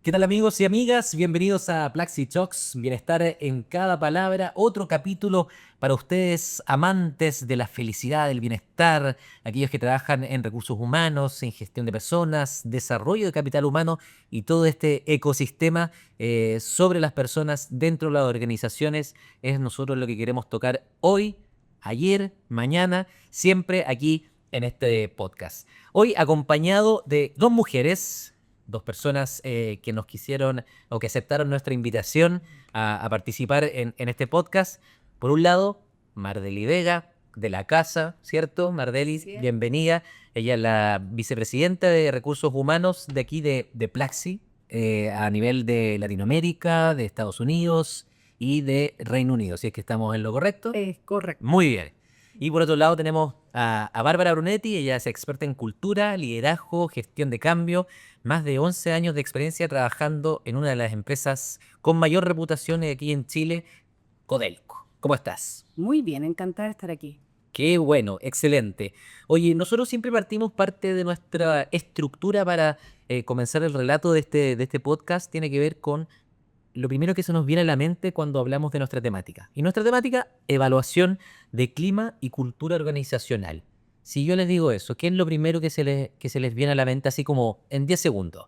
¿Qué tal amigos y amigas? Bienvenidos a Plaxi Talks, Bienestar en cada palabra, otro capítulo para ustedes amantes de la felicidad, del bienestar, aquellos que trabajan en recursos humanos, en gestión de personas, desarrollo de capital humano y todo este ecosistema sobre las personas dentro de las organizaciones. Es nosotros lo que queremos tocar hoy, ayer, mañana, siempre aquí en este podcast. Hoy acompañado de dos mujeres, dos personas que nos quisieron o que aceptaron nuestra invitación a participar en este podcast. Por un lado, Mardeli Vega, de la casa, ¿cierto? Mardeli, Así es. bienvenida. Ella es la vicepresidenta de Recursos Humanos de aquí de Plaxi, a nivel de Latinoamérica, de Estados Unidos y de Reino Unido, si es que estamos en lo correcto. Es correcto. Muy bien. Y por otro lado tenemos a Bárbara Brunetti, ella es experta en cultura, liderazgo, gestión de cambio, más de 11 años de experiencia trabajando en una de las empresas con mayor reputación aquí en Chile, Codelco. ¿Cómo estás? Muy bien, encantada de estar aquí. Qué bueno, excelente. Oye, nosotros siempre partimos parte de nuestra estructura para comenzar el relato de este podcast, tiene que ver con lo primero que se nos viene a la mente cuando hablamos de nuestra temática. Y nuestra temática, evaluación de clima y cultura organizacional. Si yo les digo eso, ¿qué es lo primero que se les viene a la mente así como en 10 segundos?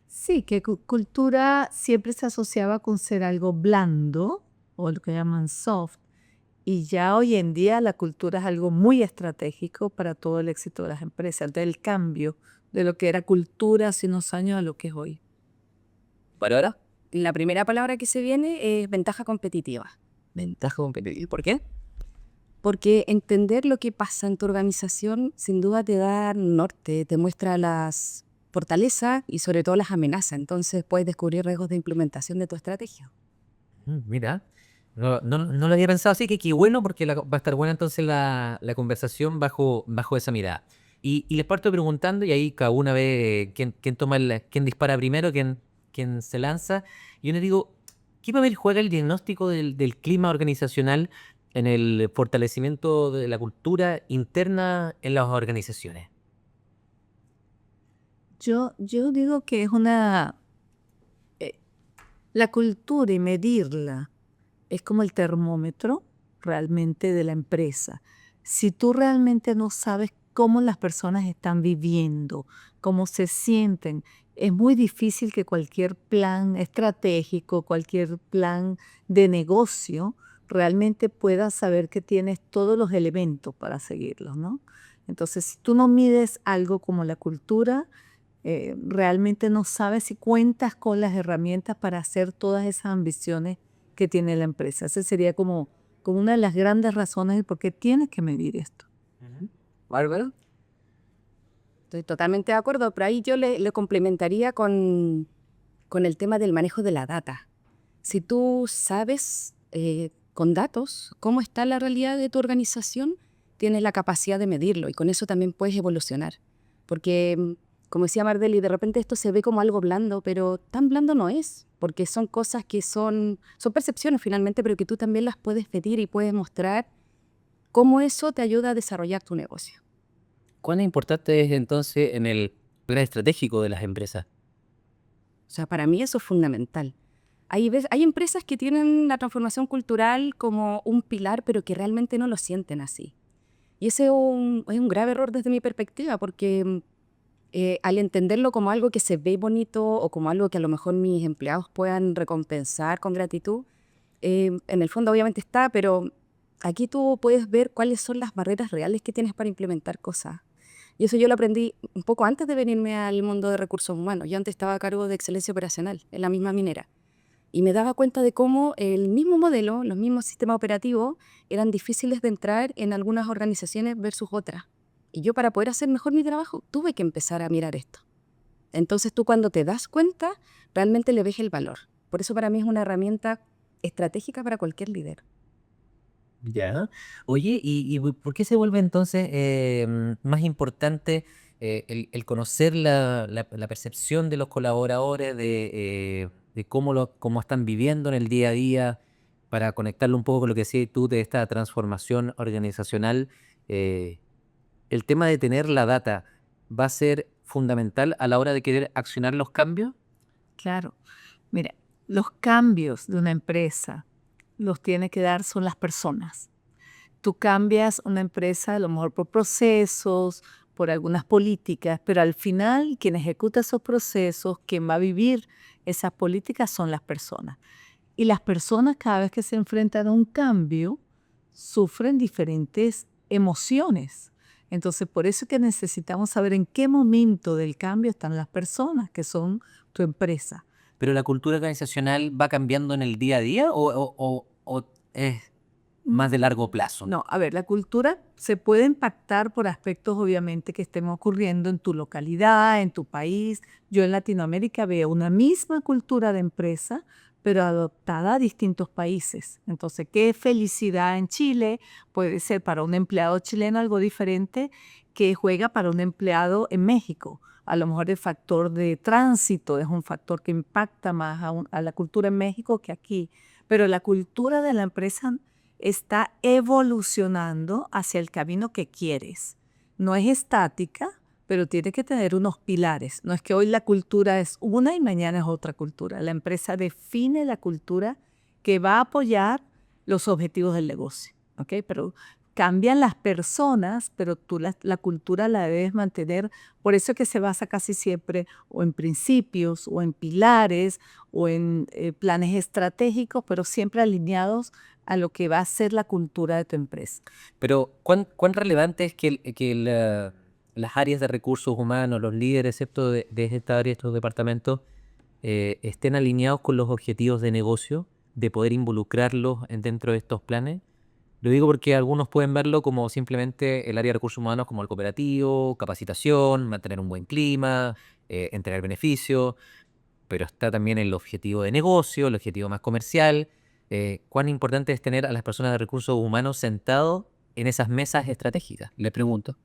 Sí, que cultura siempre se asociaba con ser algo blando, o lo que llaman soft, y ya hoy en día la cultura es algo muy estratégico para todo el éxito de las empresas, del cambio de lo que era cultura hace unos años a lo que es hoy. ¿Bárbara? La primera palabra que se viene es ventaja competitiva, Ventaja competitiva. ¿Por qué? porque entender lo que pasa en tu organización sin duda te da norte, te muestra las fortalezas y sobre todo las amenazas. Entonces puedes descubrir riesgos de implementación de tu estrategia. Mira, no lo había pensado así, que qué bueno porque va a estar buena entonces la conversación bajo esa mirada. Y les parto preguntando y ahí cada una ve quién toma quién dispara primero, quién se lanza. Y yo les digo, ¿qué papel juega el diagnóstico del clima organizacional en el fortalecimiento de la cultura interna en las organizaciones? Yo digo que es eh, la cultura y medirla es como el termómetro realmente de la empresa. Si tú realmente no sabes cómo las personas están viviendo, cómo se sienten, es muy difícil que cualquier plan estratégico, cualquier plan de negocio, realmente puedas saber que tienes todos los elementos para seguirlos, ¿no? Entonces, si tú no mides algo como la cultura, realmente no sabes si cuentas con las herramientas para hacer todas esas ambiciones que tiene la empresa. Esa sería como una de las grandes razones de por qué tienes que medir esto. Bárbara. Estoy totalmente de acuerdo, pero ahí yo le complementaría con el tema del manejo de la data. Si tú sabes con datos cómo está la realidad de tu organización, tienes la capacidad de medirlo y con eso también puedes evolucionar. Porque, como decía Mardeli, de repente esto se ve como algo blando, pero tan blando no es, porque son cosas que son percepciones finalmente, pero que tú también las puedes medir y puedes mostrar cómo eso te ayuda a desarrollar tu negocio. ¿Cuán importante es entonces en el plan estratégico de las empresas? O sea, para mí eso es fundamental. Hay empresas que tienen la transformación cultural como un pilar, pero que realmente no lo sienten así. Y ese es un grave error desde mi perspectiva, porque al entenderlo como algo que se ve bonito o como algo que a lo mejor mis empleados puedan recompensar con gratitud, en el fondo obviamente está, pero aquí tú puedes ver cuáles son las barreras reales que tienes para implementar cosas. Y eso yo lo aprendí un poco antes de venirme al mundo de recursos humanos. Yo antes estaba a cargo de excelencia operacional en la misma minera. Y me daba cuenta de cómo el mismo modelo, los mismos sistemas operativos, eran difíciles de entrar en algunas organizaciones versus otras. Y yo para poder hacer mejor mi trabajo tuve que empezar a mirar esto. Entonces tú cuando te das cuenta, realmente le ves el valor. Por eso para mí es una herramienta estratégica para cualquier líder. Ya. Oye, ¿y por qué se vuelve entonces más importante el conocer la percepción de los colaboradores, de cómo están viviendo en el día a día, para conectarlo un poco con lo que decías tú de esta transformación organizacional? eh, el tema de tener la data va a ser fundamental a la hora de querer accionar los cambios. Claro. Mira, los cambios de una empresa los tiene que dar son las personas. Tú cambias una empresa a lo mejor por procesos, por algunas políticas, pero al final quien ejecuta esos procesos, quien va a vivir esas políticas son las personas. Y las personas cada vez que se enfrentan a un cambio sufren diferentes emociones. Entonces, por eso es que necesitamos saber en qué momento del cambio están las personas que son tu empresa. ¿Pero la cultura organizacional va cambiando en el día a día o es más de largo plazo? No, a ver, la cultura se puede impactar por aspectos obviamente que estén ocurriendo en tu localidad, en tu país. Yo en Latinoamérica veo una misma cultura de empresa, pero adoptada a distintos países. Entonces, qué felicidad en Chile puede ser para un empleado chileno algo diferente que juega para un empleado en México. A lo mejor el factor de tránsito es un factor que impacta más a la cultura en México que aquí. Pero la cultura de la empresa está evolucionando hacia el camino que quieres. No es estática, pero tiene que tener unos pilares. No es que hoy la cultura es una y mañana es otra cultura. La empresa define la cultura que va a apoyar los objetivos del negocio, ¿ok? Pero cambian las personas, pero tú la cultura la debes mantener. Por eso es que se basa casi siempre o en principios, o en pilares, o en planes estratégicos, pero siempre alineados a lo que va a ser la cultura de tu empresa. Pero ¿cuán relevante es que las áreas de recursos humanos, los líderes, excepto de esta área, estos departamentos, estén alineados con los objetivos de negocio, de poder involucrarlos dentro de estos planes? Lo digo porque algunos pueden verlo como simplemente el área de recursos humanos como el cooperativo, capacitación, mantener un buen clima, entregar beneficios, pero está también el objetivo de negocio, el objetivo más comercial. ¿Cuán importante es tener a las personas de recursos humanos sentados en esas mesas estratégicas? Le pregunto.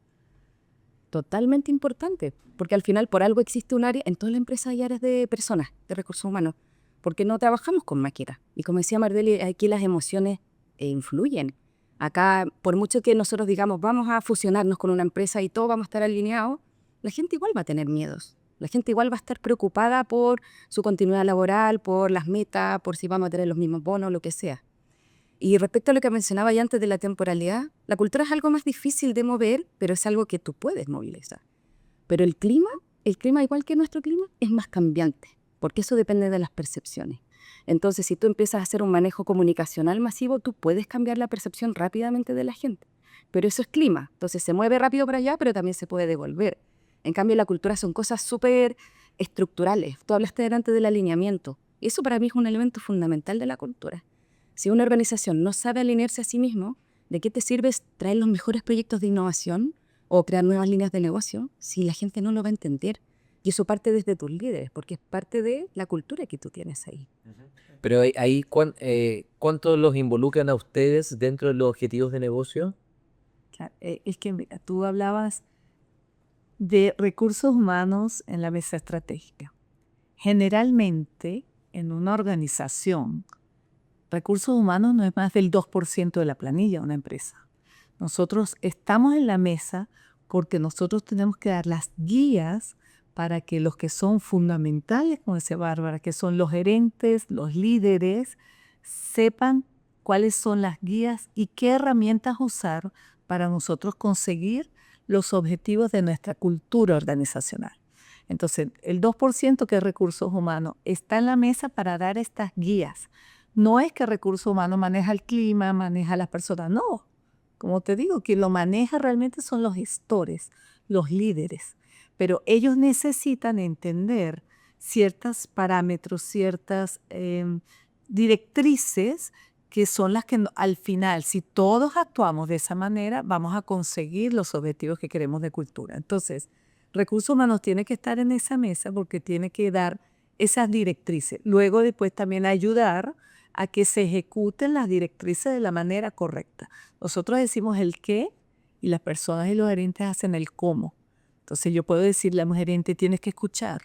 Totalmente importante, porque al final por algo existe un área, en toda la empresa hay áreas de personas, de recursos humanos, porque no trabajamos con máquinas. Y como decía Mardeli, aquí las emociones influyen. Acá, por mucho que nosotros digamos, vamos a fusionarnos con una empresa y todos vamos a estar alineados, la gente igual va a tener miedos. La gente igual va a estar preocupada por su continuidad laboral, por las metas, por si vamos a tener los mismos bonos, lo que sea. Y respecto a lo que mencionaba ya antes de la temporalidad, la cultura es algo más difícil de mover, pero es algo que tú puedes movilizar. Pero el clima igual que nuestro clima, es más cambiante, porque eso depende de las percepciones. Entonces, si tú empiezas a hacer un manejo comunicacional masivo, tú puedes cambiar la percepción rápidamente de la gente. Pero eso es clima, entonces se mueve rápido para allá, pero también se puede devolver. En cambio, la cultura son cosas súper estructurales. Tú hablaste delante del alineamiento. Y eso para mí es un elemento fundamental de la cultura. Si una organización no sabe alinearse a sí mismo, ¿de qué te sirve traer los mejores proyectos de innovación o crear nuevas líneas de negocio si la gente no lo va a entender? Y eso parte desde tus líderes, porque es parte de la cultura que tú tienes ahí. Pero ahí, ¿cuánto los involucran a ustedes dentro de los objetivos de negocio? Claro, es que mira, tú hablabas de recursos humanos en la mesa estratégica. Generalmente, en una organización, recursos humanos no es más del 2% de la planilla de una empresa. Nosotros estamos en la mesa porque nosotros tenemos que dar las guías para que los que son fundamentales, como decía Bárbara, que son los gerentes, los líderes, sepan cuáles son las guías y qué herramientas usar para nosotros conseguir los objetivos de nuestra cultura organizacional. Entonces, el 2% que es recursos humanos está en la mesa para dar estas guías. No es que recursos humanos maneja el clima, maneja a las personas, no. Como te digo, quien lo maneja realmente son los gestores, los líderes. Pero ellos necesitan entender ciertos parámetros, ciertas directrices que son las que al final, si todos actuamos de esa manera, vamos a conseguir los objetivos que queremos de cultura. Entonces, recursos humanos tiene que estar en esa mesa porque tiene que dar esas directrices. Luego, después también ayudar a que se ejecuten las directrices de la manera correcta. Nosotros decimos el qué y las personas y los gerentes hacen el cómo. Entonces yo puedo decirle a un gerente, tienes que escuchar,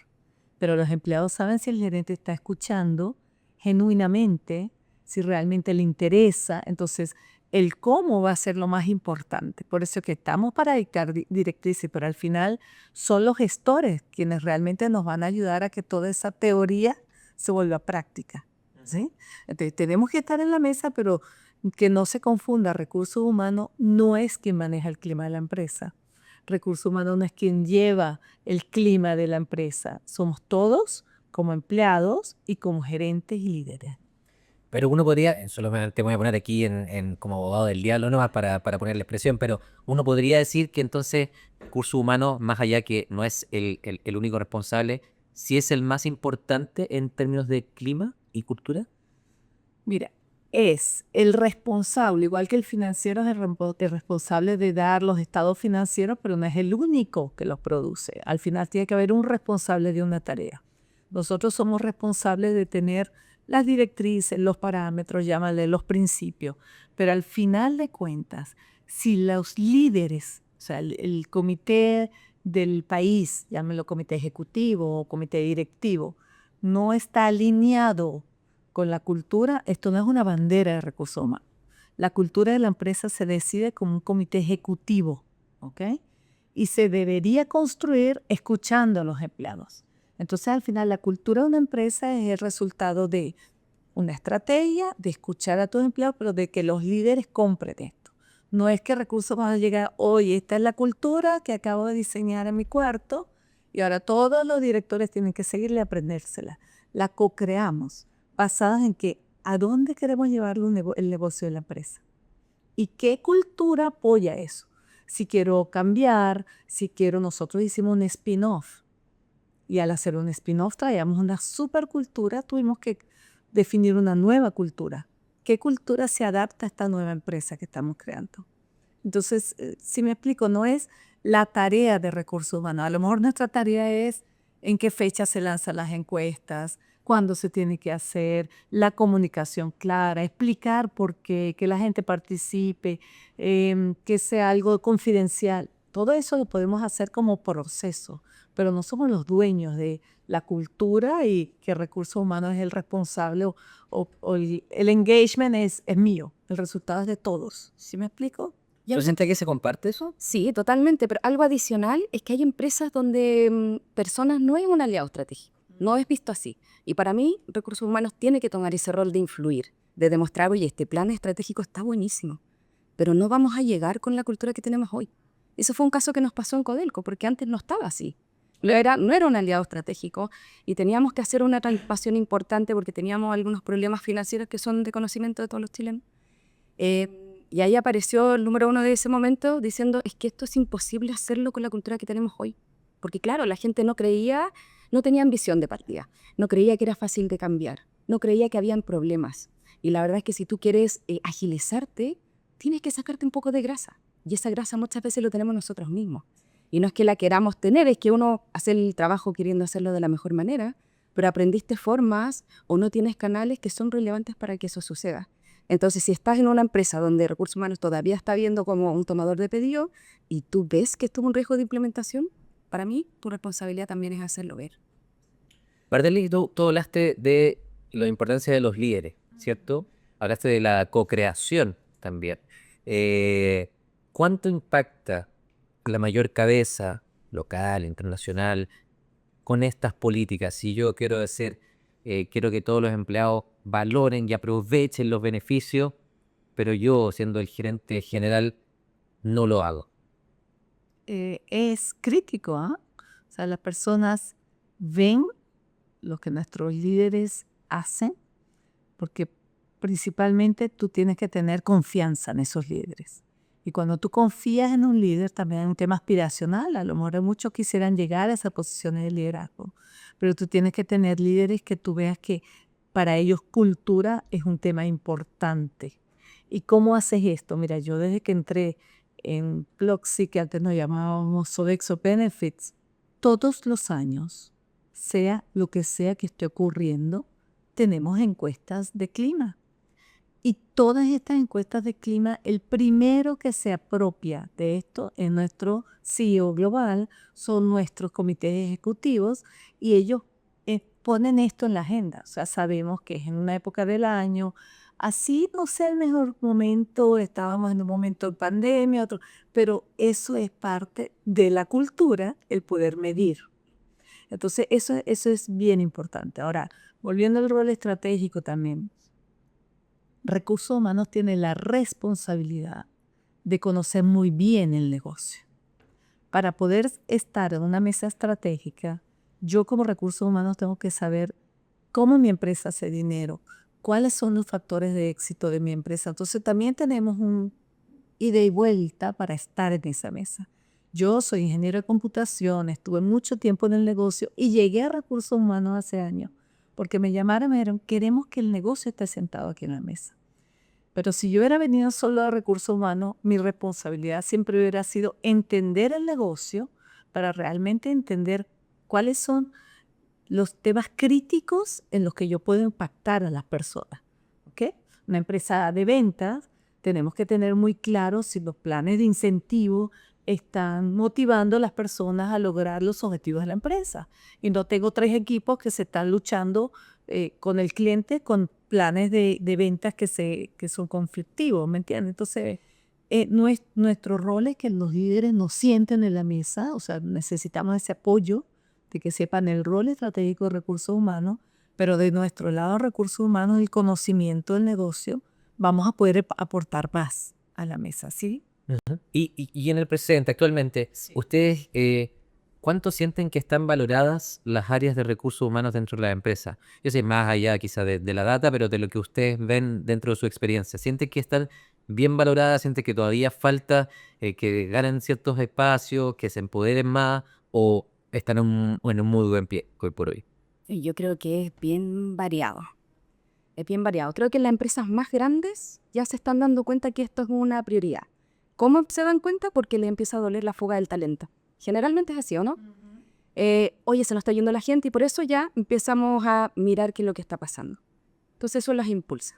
pero los empleados saben si el gerente está escuchando genuinamente, si realmente le interesa. Entonces, el cómo va a ser lo más importante. Por eso que estamos para dictar directrices, pero al final son los gestores quienes realmente nos van a ayudar a que toda esa teoría se vuelva práctica, ¿sí? Entonces, tenemos que estar en la mesa, pero que no se confunda, recursos humanos no es quien maneja el clima de la empresa. Recursos humanos no es quien lleva el clima de la empresa. Somos todos como empleados y como gerentes y líderes. Pero uno podría, solamente me voy a poner aquí como abogado del diablo nomás para poner la expresión, pero uno podría decir que entonces recursos humanos, más allá que no es el único responsable, sí es el más importante en términos de clima y cultura. Mira, es el responsable, igual que el financiero es el responsable de dar los estados financieros, pero no es el único que los produce. Al final tiene que haber un responsable de una tarea. Nosotros somos responsables de tener las directrices, los parámetros, llámale los principios, pero al final de cuentas, si los líderes, o sea, el comité del país, llámelo comité ejecutivo o comité directivo, no está alineado con la cultura, esto no es una bandera de recursos humanos. La cultura de la empresa se decide como un comité ejecutivo, ¿ok? Y se debería construir escuchando a los empleados. Entonces, al final, la cultura de una empresa es el resultado de una estrategia, de escuchar a tus empleados, pero de que los líderes compren esto. No es que recursos van a llegar, oye, esta es la cultura que acabo de diseñar en mi cuarto y ahora todos los directores tienen que seguirle y aprendérsela. La co-creamos, basadas en que a dónde queremos llevar el negocio de la empresa y qué cultura apoya eso. Si quiero cambiar, nosotros hicimos un spin-off y al hacer un spin-off traíamos una supercultura, tuvimos que definir una nueva cultura. ¿Qué cultura se adapta a esta nueva empresa que estamos creando? Entonces, si me explico, no es la tarea de recursos humanos. A lo mejor nuestra tarea es en qué fecha se lanzan las encuestas, cuándo se tiene que hacer, la comunicación clara, explicar por qué, que la gente participe, que sea algo confidencial. Todo eso lo podemos hacer como proceso, pero no somos los dueños de la cultura y que recursos humanos es el responsable o el engagement es mío, el resultado es de todos. ¿Sí me explico? ¿Tú sientes que se comparte eso? Sí, totalmente, pero algo adicional es que hay empresas donde personas no es un aliado estratégico, no es visto así. Y para mí, recursos humanos tiene que tomar ese rol de influir, de demostrar, oye, este plan estratégico está buenísimo, pero no vamos a llegar con la cultura que tenemos hoy. Eso fue un caso que nos pasó en Codelco, porque antes no estaba así. No era un aliado estratégico y teníamos que hacer una transpación importante porque teníamos algunos problemas financieros que son de conocimiento de todos los chilenos. Y ahí apareció el número uno de ese momento diciendo, es que esto es imposible hacerlo con la cultura que tenemos hoy. Porque claro, la gente no creía, no tenía ambición de partida, no creía que era fácil de cambiar, no creía que habían problemas. Y la verdad es que si tú quieres agilizarte, tienes que sacarte un poco de grasa. Y esa grasa muchas veces lo tenemos nosotros mismos. Y no es que la queramos tener, es que uno hace el trabajo queriendo hacerlo de la mejor manera, pero aprendiste formas o no tienes canales que son relevantes para que eso suceda. Entonces, si estás en una empresa donde recursos humanos todavía está viendo como un tomador de pedido y tú ves que esto es un riesgo de implementación, para mí tu responsabilidad también es hacerlo ver. Bardelli, tú hablaste de la importancia de los líderes, ¿cierto? Hablaste de la co-creación también. ¿Cuánto impacta la mayor cabeza local, internacional, con estas políticas? Si yo quiero decir, quiero que todos los empleados valoren y aprovechen los beneficios, pero yo, siendo el gerente general, no lo hago. Es crítico, ¿ah? O sea, las personas ven lo que nuestros líderes hacen, porque principalmente tú tienes que tener confianza en esos líderes. Y cuando tú confías en un líder, también hay un tema aspiracional. A lo mejor muchos quisieran llegar a esas posiciones de liderazgo, pero tú tienes que tener líderes que tú veas que para ellos cultura es un tema importante. ¿Y cómo haces esto? Mira, yo desde que entré en Ploxi, que antes nos llamábamos Sodexo Benefits, todos los años, sea lo que sea que esté ocurriendo, tenemos encuestas de clima. Y todas estas encuestas de clima, el primero que se apropia de esto es nuestro CEO global, son nuestros comités ejecutivos y ellos ponen esto en la agenda. O sea, sabemos que es en una época del año, Así no sea el mejor momento, estábamos en un momento de pandemia, otro, pero eso es parte de la cultura, el poder medir. Entonces, eso es bien importante. Ahora, volviendo al rol estratégico también, recursos humanos tiene la responsabilidad de conocer muy bien el negocio. Para poder estar en una mesa estratégica, yo como recursos humanos tengo que saber cómo mi empresa hace dinero, cuáles son los factores de éxito de mi empresa. Entonces también tenemos un ida y vuelta para estar en esa mesa. Yo soy ingeniero de computación, estuve mucho tiempo en el negocio y llegué a recursos humanos hace años porque me llamaron y me dijeron, queremos que el negocio esté sentado aquí en la mesa. Pero si yo hubiera venido solo a recursos humanos, mi responsabilidad siempre hubiera sido entender el negocio para realmente entender cuáles son los temas críticos en los que yo puedo impactar a las personas. ¿Ok? Una empresa de ventas, tenemos que tener muy claro si los planes de incentivo están motivando a las personas a lograr los objetivos de la empresa. Y no tengo 3 equipos que se están luchando con el cliente con planes de ventas que son conflictivos, ¿me entiendes? Entonces, nuestro rol es que los líderes nos sienten en la mesa, o sea, necesitamos ese apoyo de que sepan el rol estratégico de recursos humanos, pero de nuestro lado recursos humanos, el conocimiento del negocio, vamos a poder aportar más a la mesa, ¿sí? Ujú. Y en el presente, actualmente, Sí. ¿ustedes cuánto sienten que están valoradas las áreas de recursos humanos dentro de la empresa? Yo sé, más allá quizá de la data, pero de lo que ustedes ven dentro de su experiencia. ¿Sienten que están bien valoradas? ¿Sienten que todavía falta que ganen ciertos espacios, que se empoderen más? ¿O están en un muy buen pie hoy por hoy? Y yo creo que es bien variado. Es bien variado. Creo que las empresas más grandes ya se están dando cuenta que esto es una prioridad. ¿Cómo se dan cuenta? Porque les empieza a doler la fuga del talento. Generalmente es así, ¿o no? Oye, se nos está yendo la gente y por eso ya empezamos a mirar qué es lo que está pasando. Entonces eso las impulsa.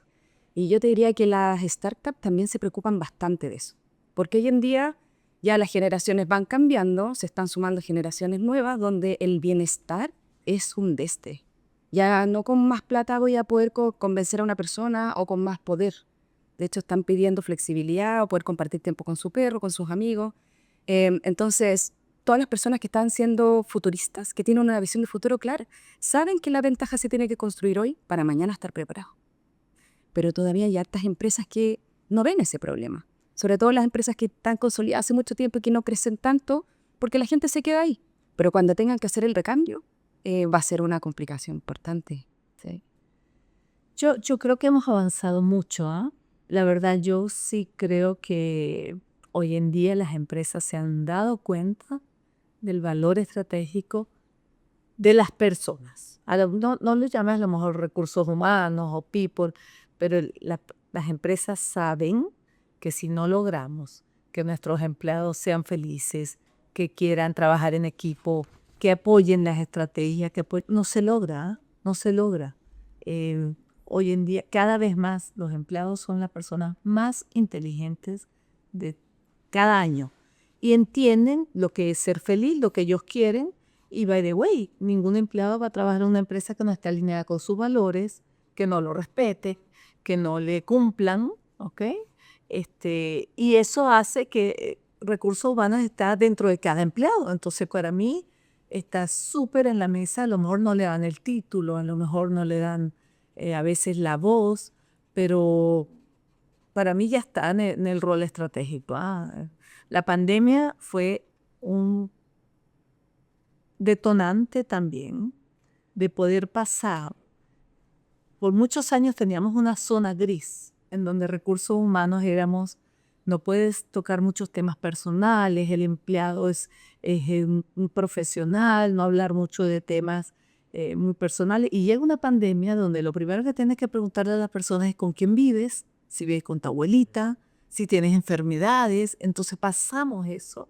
Y yo te diría que las startups también se preocupan bastante de eso. Porque hoy en día ya las generaciones van cambiando, se están sumando generaciones nuevas donde el bienestar es un deste. Ya no con más plata voy a poder convencer a una persona o con más poder. De hecho, están pidiendo flexibilidad o poder compartir tiempo con su perro, con sus amigos. Entonces, todas las personas que están siendo futuristas, que tienen una visión de futuro clara, saben que la ventaja se tiene que construir hoy para mañana estar preparado. Pero todavía hay hartas empresas que no ven ese problema. Sobre todo las empresas que están consolidadas hace mucho tiempo y que no crecen tanto porque la gente se queda ahí. Pero cuando tengan que hacer el recambio, va a ser una complicación importante. ¿Sí? Yo creo que hemos avanzado mucho, ¿ah? La verdad, yo sí creo que hoy en día las empresas se han dado cuenta del valor estratégico de las personas. No le llamas a lo mejor recursos humanos o people, pero las empresas saben que si no logramos que nuestros empleados sean felices, que quieran trabajar en equipo, que apoyen las estrategias, no se logra, ¿ah? No se logra. Hoy en día, cada vez más, los empleados son las personas más inteligentes de cada año y entienden lo que es ser feliz, lo que ellos quieren. Y by the way, ningún empleado va a trabajar en una empresa que no esté alineada con sus valores, que no lo respete, que no le cumplan, ¿ok? Y eso hace que recursos humanos está dentro de cada empleado. Entonces, para mí, está súper en la mesa. A lo mejor no le dan el título, a lo mejor no le dan a veces la voz, pero para mí ya está en el rol estratégico. La pandemia fue un detonante también de poder pasar. Por muchos años teníamos una zona gris en donde recursos humanos no puedes tocar muchos temas personales, el empleado es un profesional, no hablar mucho de temas muy personales. Y llega una pandemia donde lo primero que tienes que preguntarle a las personas es con quién vives, si vives con tu abuelita, si tienes enfermedades. Entonces pasamos eso.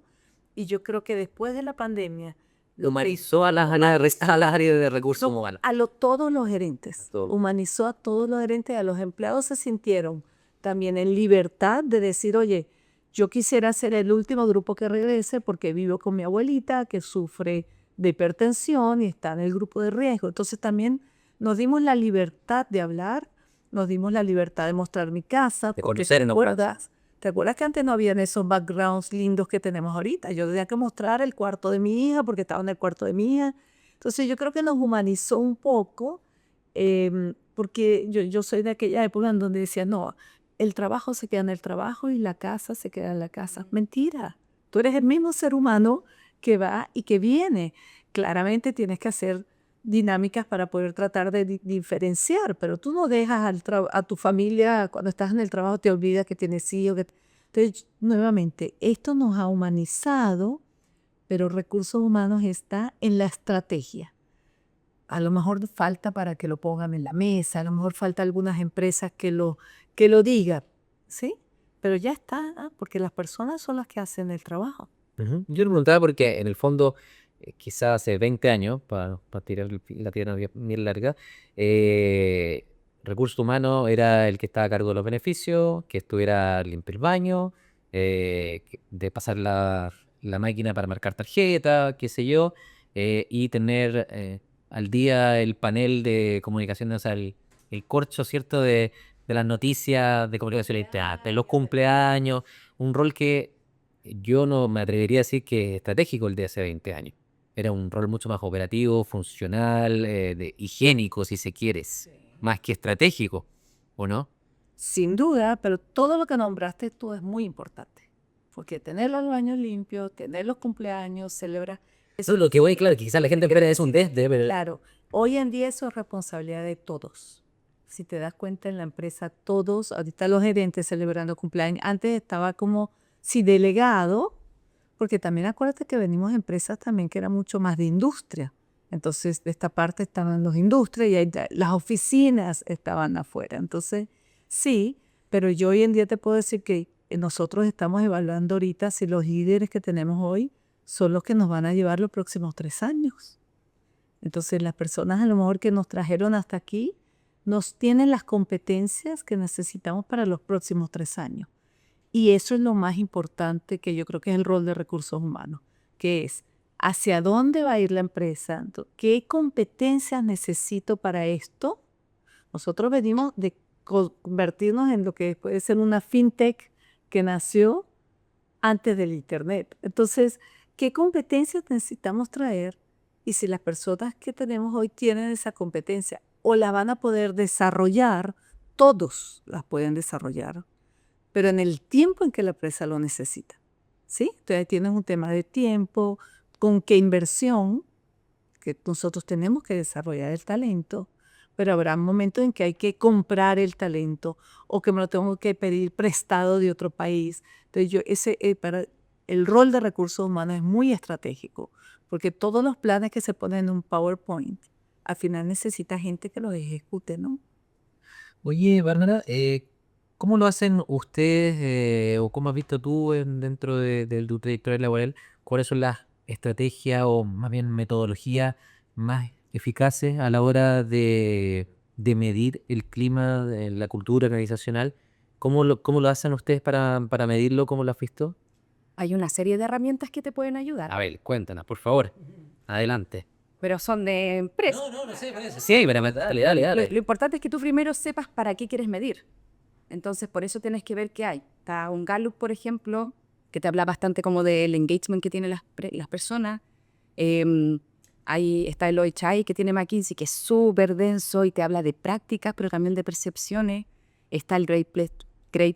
Y yo creo que después de la pandemia, Humanizó a las áreas de recursos humanos. todos los gerentes, A todos. humanizó a todos los gerentes, a los empleados se sintieron también en libertad de decir, oye, yo quisiera ser el último grupo que regrese porque vivo con mi abuelita que sufre de hipertensión y está en el grupo de riesgo. Entonces también nos dimos la libertad de hablar nos dimos la libertad de mostrar mi casa. De porque conocer en otras. ¿te acuerdas que antes no habían esos backgrounds lindos que tenemos ahorita? Yo tenía que mostrar el cuarto de mi hija porque estaba en el cuarto de mi hija. Entonces yo creo que nos humanizó un poco, porque yo soy de aquella época en donde decía, no, el trabajo se queda en el trabajo y la casa se queda en la casa. Mentira, tú eres el mismo ser humano que va y que viene. Claramente tienes que hacer dinámicas para poder tratar de diferenciar, pero tú no dejas a tu familia, cuando estás en el trabajo te olvidas que tienes hijos. Entonces, nuevamente, esto nos ha humanizado, pero recursos humanos está en la estrategia. A lo mejor falta para que lo pongan en la mesa, a lo mejor falta algunas empresas que lo digan, ¿sí? Pero ya está, porque las personas son las que hacen el trabajo. Yo le preguntaba porque en el fondo, quizás hace 20 años, para tirar la tierra bien larga, recursos humanos era el que estaba a cargo de los beneficios, que estuviera limpio el baño, de pasar la máquina para marcar tarjeta, qué sé yo, y tener al día el panel de comunicación, o sea, el corcho, ¿cierto?, de las noticias de comunicación interna, de los cumpleaños, un rol que yo no me atrevería a decir que es estratégico el de hace 20 años. Era un rol mucho más operativo, funcional, higiénico, si se quiere, más que estratégico, ¿o no? Sin duda, pero todo lo que nombraste tú es muy importante. Porque tener los baños limpios, tener los cumpleaños, celebrar. Eso es lo que voy, claro, que quizás la gente cree que es un desde, pero Claro, hoy en día eso es responsabilidad de todos. Si te das cuenta en la empresa, todos, ahorita los gerentes celebrando cumpleaños, antes estaba como, si delegado, porque también acuérdate que venimos de empresas también que era mucho más de industria. Entonces, de esta parte estaban los industrias y ahí las oficinas estaban afuera. Entonces, sí, pero yo hoy en día te puedo decir que nosotros estamos evaluando ahorita si los líderes que tenemos hoy son los que nos van a llevar los próximos 3 años. Entonces, las personas a lo mejor que nos trajeron hasta aquí nos tienen las competencias que necesitamos para los próximos 3 años. Y eso es lo más importante que yo creo que es el rol de recursos humanos, que es hacia dónde va a ir la empresa, qué competencias necesito para esto. Nosotros venimos de convertirnos en lo que puede ser una fintech que nació antes del Internet. Entonces, ¿qué competencias necesitamos traer? Y si las personas que tenemos hoy tienen esa competencia o la van a poder desarrollar, todos las pueden desarrollar, pero en el tiempo en que la empresa lo necesita, ¿sí? Entonces tienes un tema de tiempo, con qué inversión, que nosotros tenemos que desarrollar el talento, pero habrá momentos en que hay que comprar el talento o que me lo tengo que pedir prestado de otro país. Entonces para el rol de recursos humanos es muy estratégico, porque todos los planes que se ponen en un PowerPoint, al final necesita gente que los ejecute, ¿no? Oye, Bárbara, ¿cómo lo hacen ustedes o cómo has visto tú dentro de tu trayectoria laboral? ¿Cuáles son las estrategias o más bien metodologías más eficaces a la hora de medir el clima, de la cultura organizacional? ¿Cómo lo hacen ustedes para medirlo? ¿Cómo lo has visto? Hay una serie de herramientas que te pueden ayudar, A ver, cuéntanos, por favor. Adelante. pero son de empresa. No sé, parece. Sí, pero dale, dale, Lo dale. importante es que tú primero sepas para qué quieres medir. Entonces, por eso tienes que ver qué hay. Está un Gallup, por ejemplo, que te habla bastante como del engagement que tienen las personas. Ahí está el OHI que tiene McKinsey, que es súper denso y te habla de prácticas, pero también de percepciones. Está el Great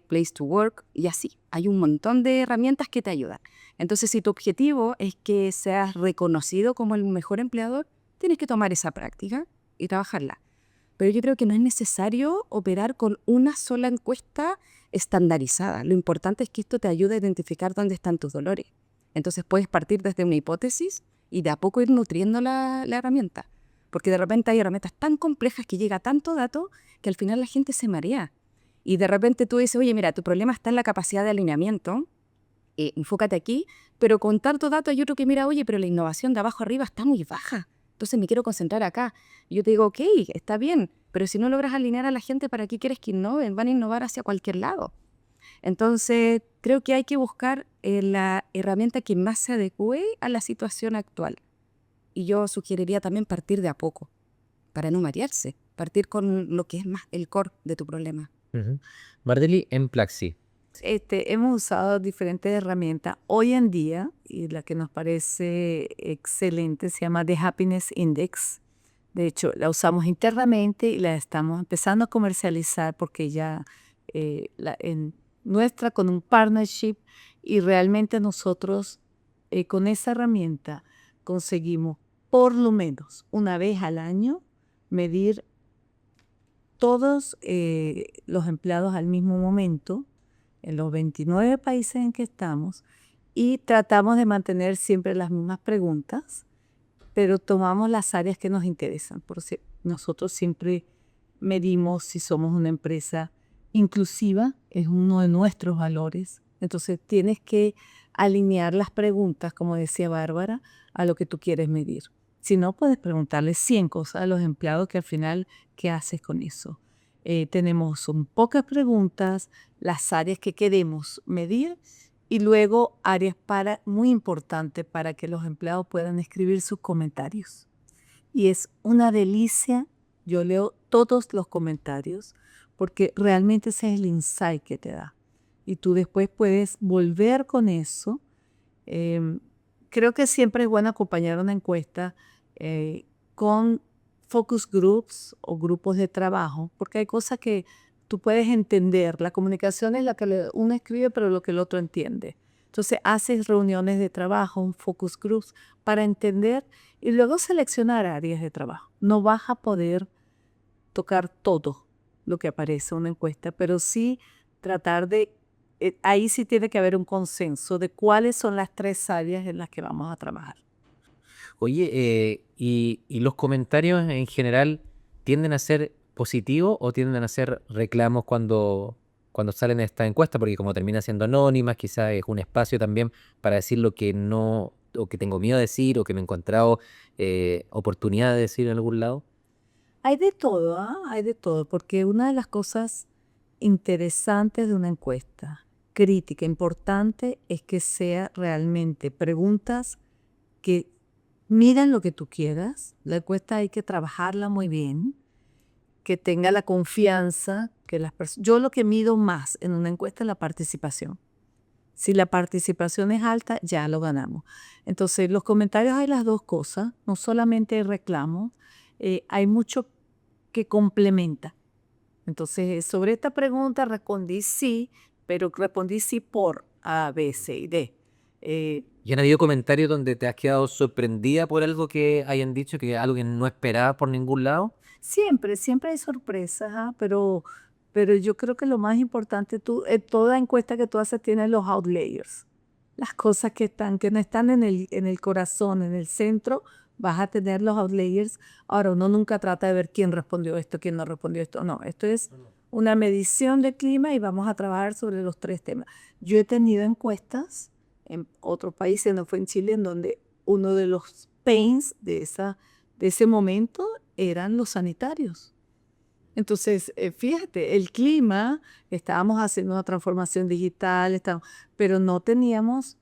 Place to Work y así. Hay un montón de herramientas que te ayudan. Entonces, si tu objetivo es que seas reconocido como el mejor empleador, tienes que tomar esa práctica y trabajarla. Pero yo creo que no es necesario operar con una sola encuesta estandarizada. Lo importante es que esto te ayude a identificar dónde están tus dolores. Entonces puedes partir desde una hipótesis y de a poco ir nutriendo la herramienta. Porque de repente hay herramientas tan complejas que llega tanto dato que al final la gente se marea. Y de repente tú dices, oye, mira, tu problema está en la capacidad de alineamiento, enfócate aquí, pero con tanto dato hay otro que mira, oye, pero la innovación de abajo arriba está muy baja. Entonces me quiero concentrar acá. Y yo te digo, ok, está bien, pero si no logras alinear a la gente, ¿para qué quieres que innoven? Van a innovar hacia cualquier lado. Entonces, creo que hay que buscar la herramienta que más se adecue a la situación actual. Y yo sugeriría también partir de a poco, para no marearse. partir con lo que es más el core de tu problema. Ujú. Martely, en Plaxi. Hemos usado diferentes herramientas. Hoy en día, y la que nos parece excelente, se llama The Happiness Index. De hecho, la usamos internamente y la estamos empezando a comercializar porque ya en nuestra con un partnership, y realmente nosotros con esa herramienta conseguimos por lo menos una vez al año medir todos los empleados al mismo momento en los 29 países en que estamos, y tratamos de mantener siempre las mismas preguntas, pero tomamos las áreas que nos interesan. Porque nosotros siempre medimos si somos una empresa inclusiva, es uno de nuestros valores. Entonces tienes que alinear las preguntas, como decía Bárbara, a lo que tú quieres medir. Si no, puedes preguntarle 100 cosas a los empleados que al final, ¿qué haces con eso? Son pocas preguntas, las áreas que queremos medir, y luego áreas muy importantes para que los empleados puedan escribir sus comentarios. Y es una delicia, yo leo todos los comentarios porque realmente ese es el insight que te da. Y tú después puedes volver con eso. Creo que siempre es bueno acompañar una encuesta con focus groups o grupos de trabajo, porque hay cosas que tú puedes entender. La comunicación es la que uno escribe, pero lo que el otro entiende. Entonces haces reuniones de trabajo, un focus groups, para entender y luego seleccionar áreas de trabajo. No vas a poder tocar todo lo que aparece en una encuesta, pero sí tratar ahí sí tiene que haber un consenso de cuáles son las 3 áreas en las que vamos a trabajar. Oye, y los comentarios en general tienden a ser positivos o tienden a ser reclamos cuando salen estas encuestas, porque como termina siendo anónimas, quizás es un espacio también para decir lo que no, o que tengo miedo de decir, o que me he encontrado oportunidad de decir en algún lado. Hay de todo, hay de todo, porque una de las cosas interesantes de una encuesta, crítica, importante, es que sea realmente preguntas que miran lo que tú quieras. La encuesta hay que trabajarla muy bien, que tenga la confianza, que las personas... Yo lo que mido más en una encuesta es la participación. Si la participación es alta, ya lo ganamos. Entonces, los comentarios hay las dos cosas, no solamente reclamos, hay mucho que complementa. Entonces, sobre esta pregunta respondí sí, pero respondí sí por A, B, C y D. ¿Y han habido comentarios donde te has quedado sorprendida por algo que hayan dicho, que algo que no esperabas por ningún lado? Siempre hay sorpresas, pero yo creo que lo más importante, toda encuesta que tú haces tiene los outliers. Las cosas que no están en el corazón, en el centro, vas a tener los outliers. Ahora, uno nunca trata de ver quién respondió esto, quién no respondió esto. No, esto es una medición de clima y vamos a trabajar sobre los 3 temas. Yo he tenido encuestas en otros países, no fue en Chile, en donde uno de los pains de ese momento eran los sanitarios. Entonces, fíjate, el clima, estábamos haciendo una transformación digital, pero no teníamos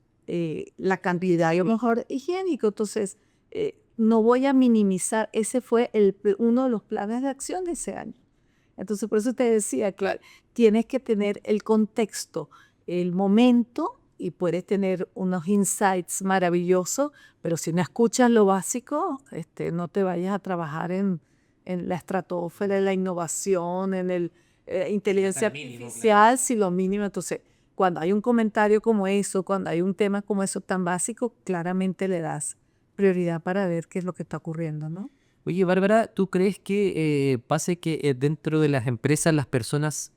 la cantidad, a lo mejor, higiénico. Entonces, no voy a minimizar, ese fue uno de los planes de acción de ese año. Entonces, por eso te decía, claro, tienes que tener el contexto, el momento, y puedes tener unos insights maravillosos, pero si no escuchas lo básico, no te vayas a trabajar en la estratosfera, en la innovación, en el inteligencia artificial, si lo mínimo. Entonces, cuando hay un comentario como eso, cuando hay un tema como eso tan básico, claramente le das prioridad para ver qué es lo que está ocurriendo, ¿no? Oye, Bárbara, ¿tú crees que pase que dentro de las empresas las personas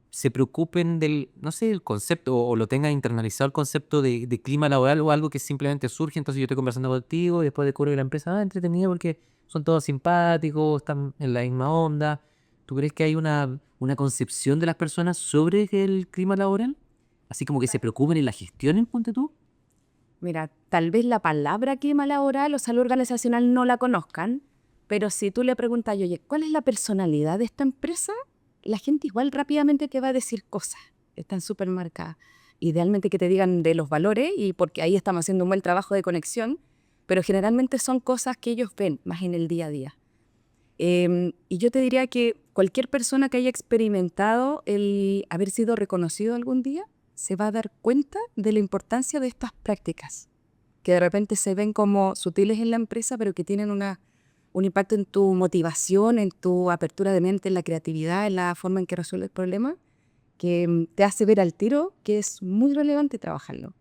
se preocupen del, no sé, el concepto o lo tengan internalizado el concepto de clima laboral o algo que simplemente surge? Entonces yo estoy conversando contigo y después descubro que la empresa, entretenida porque son todos simpáticos, están en la misma onda. ¿Tú crees que hay una concepción de las personas sobre el clima laboral? Así como que se preocupen y la gestionen, ponte tú. Mira, tal vez la palabra clima laboral o salud organizacional no la conozcan, pero si tú le preguntas, oye, ¿cuál es la personalidad de esta empresa? La gente igual rápidamente te va a decir cosas, están súper marcadas. Idealmente que te digan de los valores, y porque ahí estamos haciendo un buen trabajo de conexión, pero generalmente son cosas que ellos ven más en el día a día. Y yo te diría que cualquier persona que haya experimentado el haber sido reconocido algún día se va a dar cuenta de la importancia de estas prácticas, que de repente se ven como sutiles en la empresa, pero que tienen un impacto en tu motivación, en tu apertura de mente, en la creatividad, en la forma en que resuelves problemas, que te hace ver al tiro que es muy relevante trabajarlo.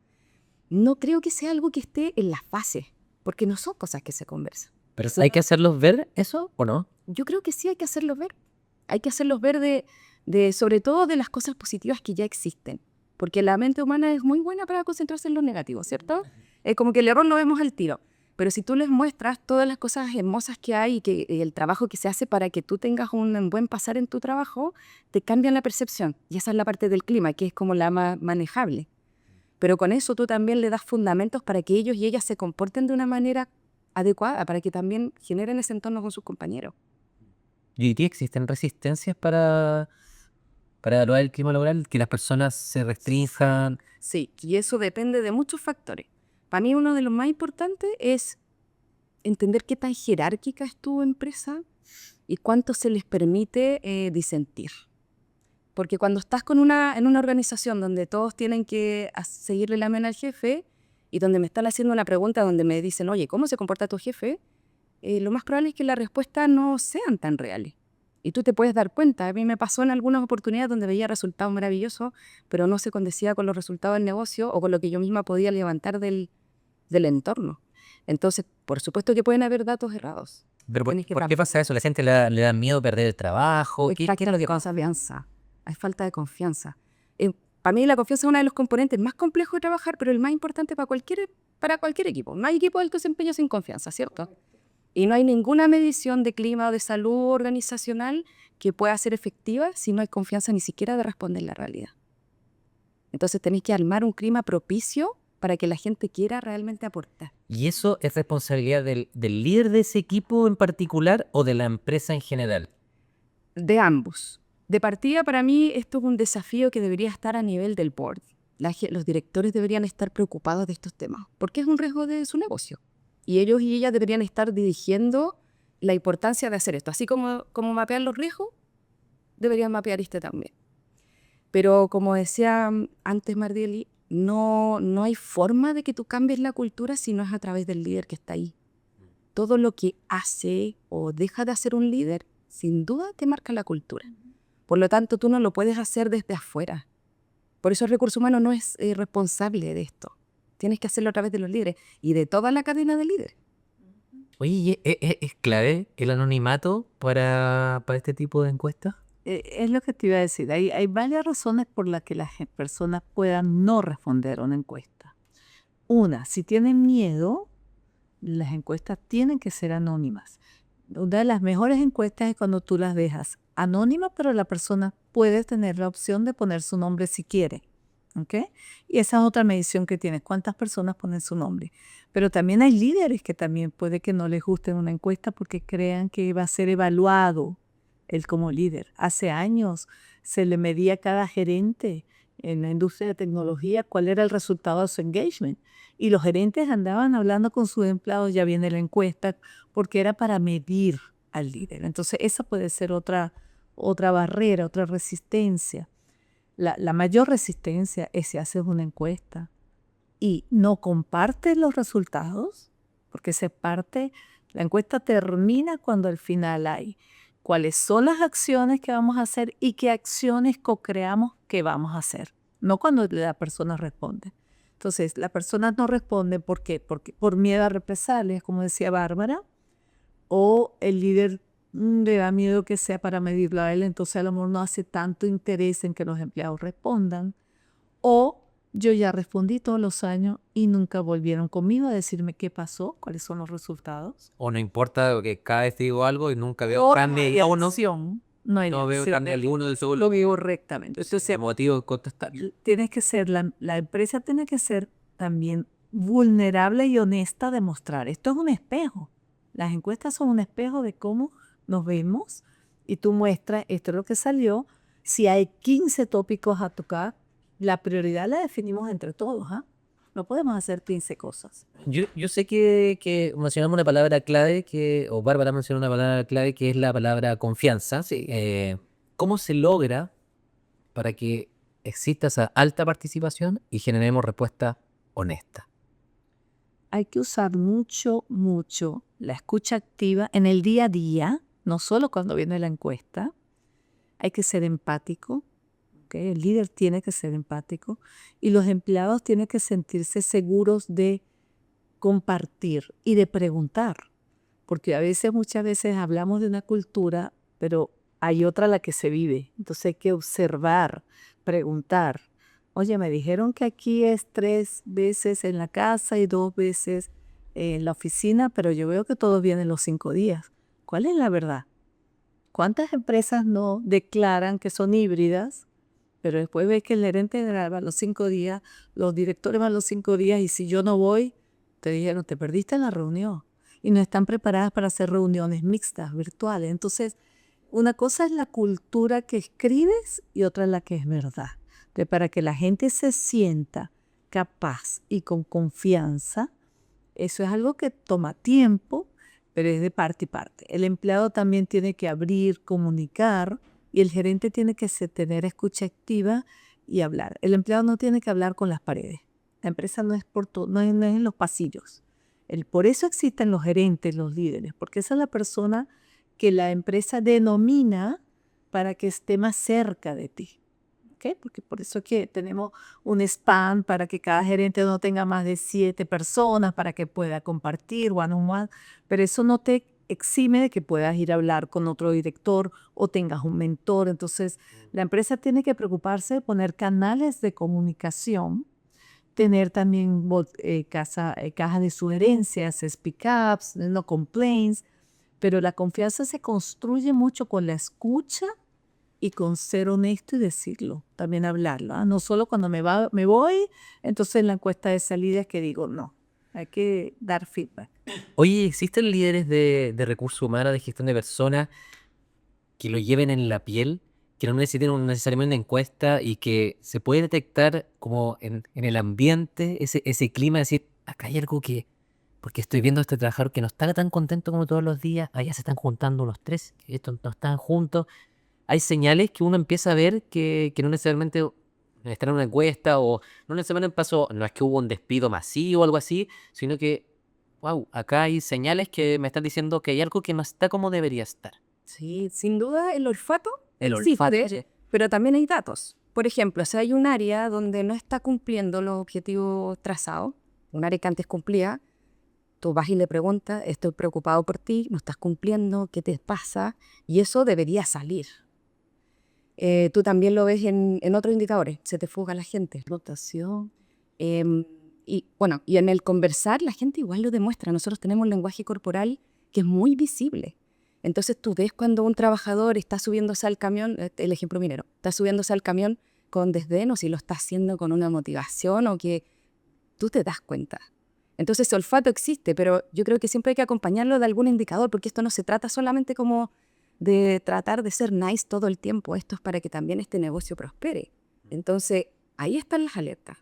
No creo que sea algo que esté en las bases, porque no son cosas que se conversan. ¿Pero hay que hacerlos ver eso o no? Yo creo que sí hay que hacerlos ver. Hay que hacerlos ver sobre todo de las cosas positivas que ya existen. Porque la mente humana es muy buena para concentrarse en lo negativo, ¿cierto? Es como que el error lo vemos al tiro. Pero si tú les muestras todas las cosas hermosas que hay y el trabajo que se hace para que tú tengas un buen pasar en tu trabajo, te cambian la percepción. Y esa es la parte del clima, que es como la más manejable. Pero con eso tú también le das fundamentos para que ellos y ellas se comporten de una manera adecuada, para que también generen ese entorno con sus compañeros. ¿Y hoy día existen resistencias para evaluar el clima laboral? Que las personas se restrinjan. Sí, y eso depende de muchos factores. Para mí uno de los más importantes es entender qué tan jerárquica es tu empresa y cuánto se les permite disentir. Porque cuando estás en una organización donde todos tienen que seguirle la mano al jefe y donde me están haciendo una pregunta donde me dicen, oye, ¿cómo se comporta tu jefe? Lo más probable es que las respuestas no sean tan reales. Y tú te puedes dar cuenta. A mí me pasó en algunas oportunidades donde veía resultados maravillosos, pero no se condecía con los resultados del negocio o con lo que yo misma podía levantar del entorno. Entonces, por supuesto que pueden haber datos errados. ¿Pero por Tienes que qué pasa eso? ¿La gente le da miedo perder el trabajo? ¿Qué es lo que pasa? Confianza. Hay falta de confianza. Para mí la confianza es uno de los componentes más complejos de trabajar, pero el más importante para cualquier equipo. No hay equipo del que se empeña sin confianza, ¿cierto? Y no hay ninguna medición de clima o de salud organizacional que pueda ser efectiva si no hay confianza ni siquiera de responder la realidad. Entonces tenéis que armar un clima propicio para que la gente quiera realmente aportar. ¿Y eso es responsabilidad del líder de ese equipo en particular o de la empresa en general? De ambos. De partida, para mí, esto es un desafío que debería estar a nivel del board. Los directores deberían estar preocupados de estos temas, porque es un riesgo de su negocio. Y ellos y ellas deberían estar dirigiendo la importancia de hacer esto. Así como mapear los riesgos, deberían mapear este también. Pero como decía antes Mardieli, no hay forma de que tú cambies la cultura si no es a través del líder que está ahí. Todo lo que hace o deja de hacer un líder, sin duda te marca la cultura. Por lo tanto, tú no lo puedes hacer desde afuera. Por eso el recurso humano no es responsable de esto. Tienes que hacerlo a través de los líderes y de toda la cadena de líderes. Oye, ¿y ¿es clave el anonimato para este tipo de encuestas? Es lo que te iba a decir. Hay varias razones por las que las personas puedan no responder a una encuesta. Una, si tienen miedo, las encuestas tienen que ser anónimas. Una de las mejores encuestas es cuando tú las dejas anónimas, pero la persona puede tener la opción de poner su nombre si quiere. ¿Ok? Y esa es otra medición que tienes, cuántas personas ponen su nombre. Pero también hay líderes que también puede que no les guste una encuesta porque crean que va a ser evaluado él como líder. Hace años se le medía a cada gerente en la industria de tecnología cuál era el resultado de su engagement. Y los gerentes andaban hablando con sus empleados, ya viene la encuesta, porque era para medir al líder. Entonces esa puede ser otra barrera, otra resistencia. La mayor resistencia es si haces una encuesta y no compartes los resultados, porque la encuesta termina cuando al final hay cuáles son las acciones que vamos a hacer y qué acciones co-creamos que vamos a hacer, no cuando la persona responde. Entonces, la persona no responde, ¿por qué? Porque por miedo a represalias, como decía Bárbara, o el líder le da miedo que sea para medirlo a él, entonces a lo mejor no hace tanto interés en que los empleados respondan, o yo ya respondí todos los años y nunca volvieron conmigo a decirme qué pasó, cuáles son los resultados. O no importa que cada vez digo algo y nunca veo No cambio hay o no, acción, no hay no veo acción. cambio alguno de su Lo veo correctamente. Entonces, motivo de contestar. tienes que ser, la empresa tiene que ser también vulnerable y honesta de mostrar. Esto es un espejo. Las encuestas son un espejo de cómo nos vemos y tú muestras, esto es lo que salió. Si hay 15 tópicos a tocar, la prioridad la definimos entre todos. No podemos hacer 15 cosas. Yo sé que mencionamos una palabra clave, o Bárbara mencionó una palabra clave que es la palabra confianza. Sí, ¿cómo se logra para que exista esa alta participación y generemos respuesta honesta? Hay que usar mucho, mucho la escucha activa en el día a día, no solo cuando viene la encuesta. Hay que ser empático, ¿ok? El líder tiene que ser empático y los empleados tienen que sentirse seguros de compartir y de preguntar, porque muchas veces hablamos de una cultura, pero hay otra la que se vive. Entonces hay que observar, preguntar. Oye, me dijeron que aquí es 3 veces en la casa y 2 veces en la oficina, pero yo veo que todos vienen los 5 días. ¿Cuál es la verdad? ¿Cuántas empresas no declaran que son híbridas, pero después ves que el gerente general va los 5 días, los directores van los 5 días y si yo no voy, te dijeron, te perdiste la reunión y no están preparadas para hacer reuniones mixtas, virtuales? Entonces, una cosa es la cultura que escribes y otra es la que es verdad. Entonces, para que la gente se sienta capaz y con confianza, eso es algo que toma tiempo, pero es de parte y parte. El empleado también tiene que abrir, comunicar, y el gerente tiene que tener escucha activa y hablar. El empleado no tiene que hablar con las paredes. La empresa no es no es en los pasillos. Por eso existen los gerentes, los líderes, porque esa es la persona que la empresa denomina para que esté más cerca de ti. ¿Okay? Porque por eso es que tenemos un span para que cada gerente no tenga más de 7 personas, para que pueda compartir one on one, pero eso no te exime de que puedas ir a hablar con otro director o tengas un mentor. Entonces, la empresa tiene que preocuparse de poner canales de comunicación, tener también cajas de sugerencias, speak-ups, no complaints, pero la confianza se construye mucho con la escucha y con ser honesto y decirlo, también hablarlo. No solo cuando me voy, entonces en la encuesta de salida es que digo, no, hay que dar feedback. Oye, ¿existen líderes de recursos humanos, de gestión de personas, que lo lleven en la piel, que no necesiten necesariamente una encuesta y que se puede detectar como en el ambiente, ese clima, decir, acá hay algo que, porque estoy viendo a este trabajador que no está tan contento como todos los días, allá se están juntando los tres, que estos no están juntos? Hay señales que uno empieza a ver que no necesariamente están en una encuesta, o no necesariamente pasó, no es que hubo un despido masivo o algo así, sino que, wow, acá hay señales que me están diciendo que hay algo que no está como debería estar. Sí, sin duda el olfato El existe, olfato. pero también hay datos. Por ejemplo, si hay un área donde no está cumpliendo los objetivos trazados, un área que antes cumplía, tú vas y le preguntas, estoy preocupado por ti, no estás cumpliendo, ¿qué te pasa? Y eso debería salir. Tú también lo ves en otros indicadores, se te fuga la gente. Rotación. Y bueno, y en el conversar la gente igual lo demuestra. Nosotros tenemos un lenguaje corporal que es muy visible. Entonces tú ves cuando un trabajador está subiéndose al camión, el ejemplo minero, está subiéndose al camión con desdén o si lo está haciendo con una motivación o que tú te das cuenta. Entonces ese olfato existe, pero yo creo que siempre hay que acompañarlo de algún indicador porque esto no se trata solamente como de tratar de ser nice todo el tiempo. Esto es para que también este negocio prospere. Entonces ahí están las alertas.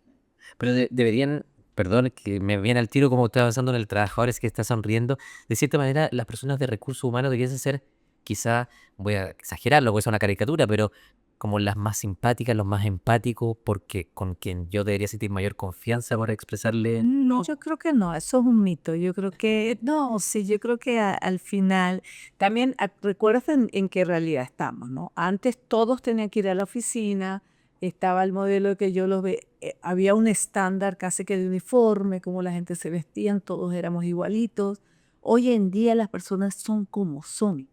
Pero deberían, perdón, que me viene al tiro como está avanzando en el trabajador, es que está sonriendo. De cierta manera, las personas de recursos humanos deberían ser, quizá, voy a exagerarlo, porque es una caricatura, pero como las más simpáticas, los más empáticos, porque con quien yo debería sentir mayor confianza para expresarle. No, yo creo que no, eso es un mito. Yo creo que, no, sí, yo creo que al final, también recuerdas en qué realidad estamos, ¿no? Antes todos tenían que ir a la oficina, estaba el modelo que yo los ve, había un estándar casi que de uniforme, como la gente se vestían, todos éramos igualitos. Hoy en día las personas son como son.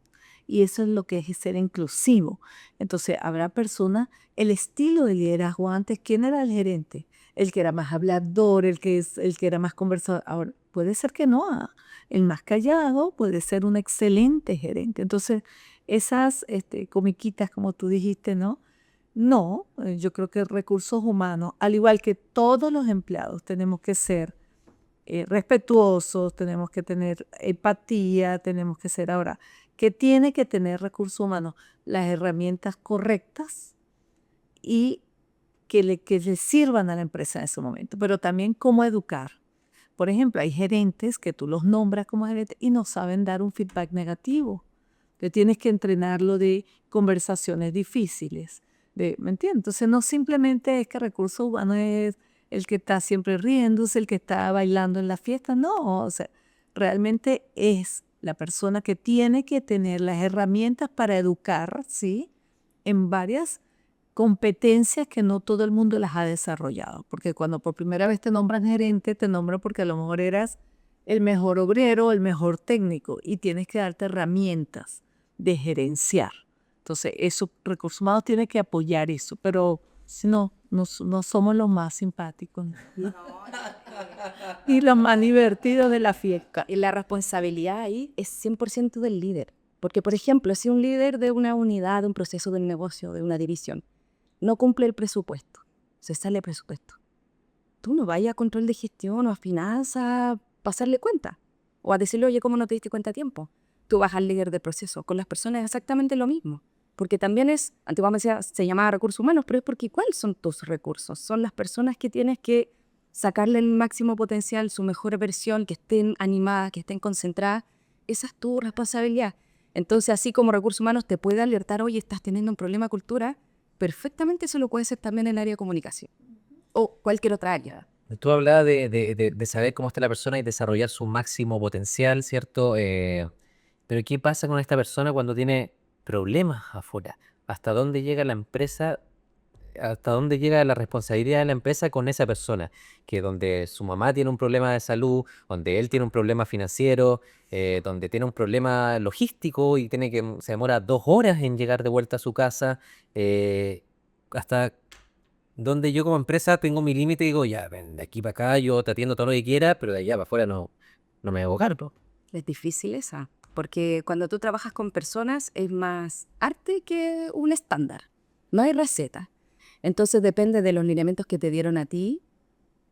Y eso es lo que es ser inclusivo. Entonces, habrá personas, el estilo de liderazgo antes, ¿quién era el gerente? El que era más hablador, el que era más conversador. Ahora, puede ser que no, el más callado puede ser un excelente gerente. Entonces, esas comiquitas, como tú dijiste, ¿no? No, yo creo que recursos humanos, al igual que todos los empleados, tenemos que ser respetuosos, tenemos que tener empatía, tenemos que ser ahora. ¿Qué tiene que tener recursos humanos? Las herramientas correctas y que le sirvan a la empresa en ese momento, pero también cómo educar. Por ejemplo, hay gerentes que tú los nombras como gerentes y no saben dar un feedback negativo. Te tienes que entrenarlo de conversaciones difíciles. ¿Me entiendes? Entonces no simplemente es que recursos humanos es el que está siempre riéndose, el que está bailando en la fiesta. No, o sea, realmente es la persona que tiene que tener las herramientas para educar, ¿sí? En varias competencias que no todo el mundo las ha desarrollado. Porque cuando por primera vez te nombran gerente, te nombran porque a lo mejor eras el mejor obrero, el mejor técnico y tienes que darte herramientas de gerenciar. Entonces, eso, recursos humanos tiene que apoyar eso, pero si no, no somos los más simpáticos y los más divertidos de la fiesta. Y la responsabilidad ahí es 100% del líder. Porque, por ejemplo, si un líder de una unidad, de un proceso de un negocio, de una división, no cumple el presupuesto, se sale el presupuesto, tú no vayas a control de gestión o a finanzas a pasarle cuenta o a decirle, oye, ¿cómo no te diste cuenta a tiempo? Tú vas al líder de proceso. Con las personas es exactamente lo mismo. Porque también antiguamente se llamaba recursos humanos, pero es porque ¿cuáles son tus recursos? Son las personas que tienes que sacarle el máximo potencial, su mejor versión, que estén animadas, que estén concentradas. Esa es tu responsabilidad. Entonces, así como recursos humanos te puede alertar, oye, estás teniendo un problema de cultura, perfectamente eso lo puede ser también en el área de comunicación o cualquier otra área. Tú hablabas de saber cómo está la persona y desarrollar su máximo potencial, ¿cierto? Pero ¿qué pasa con esta persona cuando tiene problemas afuera? ¿Hasta dónde llega la empresa? ¿Hasta dónde llega la responsabilidad de la empresa con esa persona? Que donde su mamá tiene un problema de salud, donde él tiene un problema financiero, donde tiene un problema logístico y se demora 2 horas en llegar de vuelta a su casa, hasta donde yo como empresa tengo mi límite y digo, ya, ven, de aquí para acá yo te atiendo todo lo que quiera, pero de allá para afuera no me hago cargo. Es difícil esa, porque cuando tú trabajas con personas es más arte que un estándar. No hay receta. Entonces depende de los lineamientos que te dieron a ti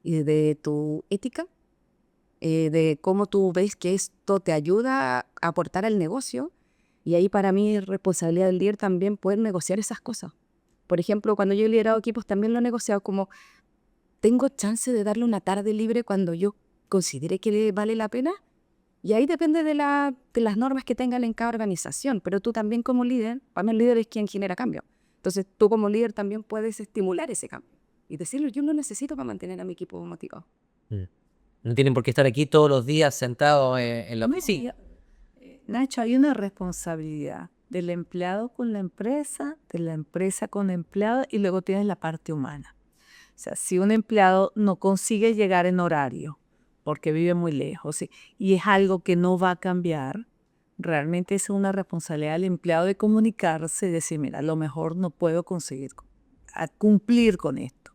y de tu ética, de cómo tú ves que esto te ayuda a aportar al negocio. Y ahí para mí es responsabilidad del líder también poder negociar esas cosas. Por ejemplo, cuando yo he liderado equipos también lo he negociado como, ¿tengo chance de darle una tarde libre cuando yo considere que le vale la pena? Y ahí depende de las normas que tengan en cada organización, pero tú también como líder, para mí el líder es quien genera cambio. Entonces tú como líder también puedes estimular ese cambio y decirle, yo lo necesito para mantener a mi equipo motivado. Mm. No tienen por qué estar aquí todos los días sentados en la No, oficina. Nacho, hay una responsabilidad del empleado con la empresa, de la empresa con el empleado y luego tienes la parte humana. O sea, si un empleado no consigue llegar en horario porque vive muy lejos ¿sí? Y es algo que no va a cambiar, realmente es una responsabilidad del empleado de comunicarse y decir, mira, a lo mejor no puedo conseguir cumplir con esto.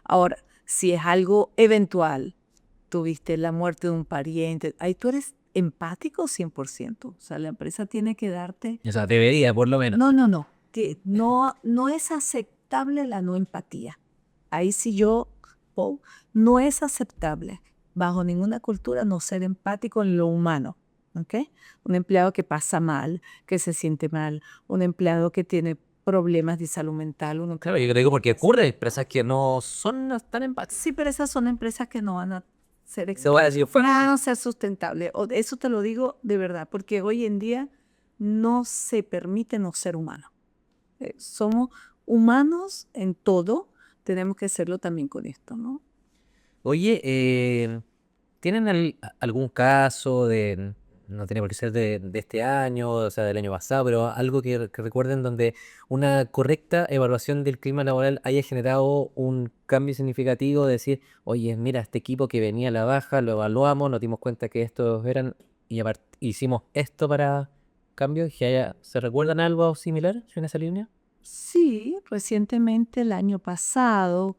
Ahora, si es algo eventual, tuviste la muerte de un pariente, ahí tú eres empático 100%. O sea, la empresa tiene que darte... O sea, debería, por lo menos. No. No es aceptable la no empatía. Ahí sí Paul, no es aceptable bajo ninguna cultura no ser empático en lo humano. ¿Ok? Un empleado que pasa mal, que se siente mal, un empleado que tiene problemas de salud mental. Claro, yo te digo porque ocurre, hay empresas que no son tan empáticas. Sí, pero esas son empresas que no van a ser Eso voy a decir, van a ser sustentables. Eso te lo digo de verdad, porque hoy en día no se permite no ser humano. Somos humanos en todo, tenemos que serlo también con esto, ¿no? Oye, ¿tienen algún caso no tiene por qué ser de este año, o sea, del año pasado, pero algo que recuerden donde una correcta evaluación del clima laboral haya generado un cambio significativo de decir, oye, mira, este equipo que venía a la baja, lo evaluamos, nos dimos cuenta que estos eran, y hicimos esto para cambios, ¿se recuerdan algo similar en esa línea? Sí, recientemente el año pasado,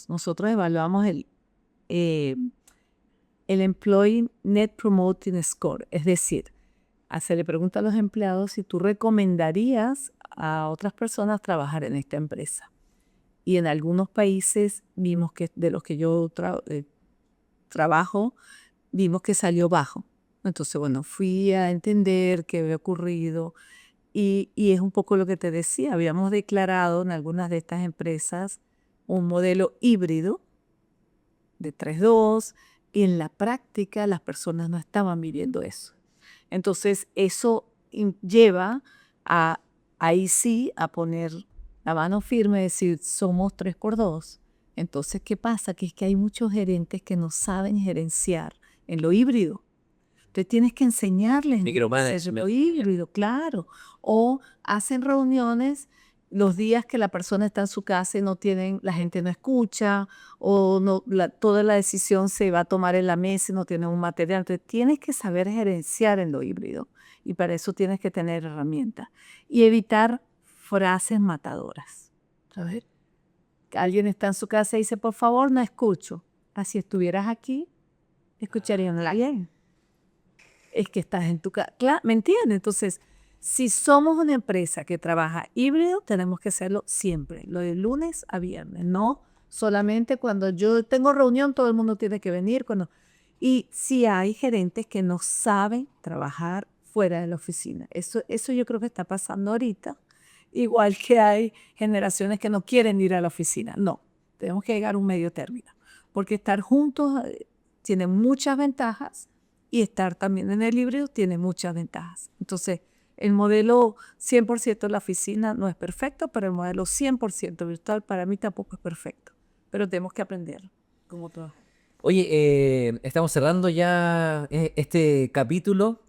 nosotros evaluamos eh, el Employee Net Promoting Score, es decir, hacerle pregunta a los empleados si tú recomendarías a otras personas trabajar en esta empresa. Y en algunos países vimos que de los que yo trabajo, vimos que salió bajo. Entonces, bueno, fui a entender qué había ocurrido y es un poco lo que te decía. Habíamos declarado en algunas de estas empresas un modelo híbrido de 3-2, y en la práctica las personas no estaban viviendo eso. Entonces eso lleva a, ahí sí, a poner la mano firme y decir, somos 3x2. Entonces, ¿qué pasa? Que es que hay muchos gerentes que no saben gerenciar en lo híbrido. Entonces tienes que enseñarles a hacer lo híbrido, claro. O hacen reuniones los días que la persona está en su casa y la gente no escucha, o no, toda la decisión se va a tomar en la mesa y no tiene un material. Entonces tienes que saber gerenciar en lo híbrido, y para eso tienes que tener herramientas. Y evitar frases matadoras. ¿Sabes? Alguien está en su casa y dice, por favor, no escucho. Si estuvieras aquí, escucharían a alguien. Es que estás en tu casa. Claro, ¿me entiendes? Entonces, si somos una empresa que trabaja híbrido, tenemos que hacerlo siempre, lo de lunes a viernes, no solamente cuando yo tengo reunión, todo el mundo tiene que venir. Y si hay gerentes que no saben trabajar fuera de la oficina, eso yo creo que está pasando ahorita, igual que hay generaciones que no quieren ir a la oficina. No, tenemos que llegar a un medio término, porque estar juntos tiene muchas ventajas, y estar también en el híbrido tiene muchas ventajas. Entonces, el modelo 100% de la oficina no es perfecto, pero el modelo 100% virtual para mí tampoco es perfecto. Pero tenemos que aprender, como todo. Oye, estamos cerrando ya este capítulo,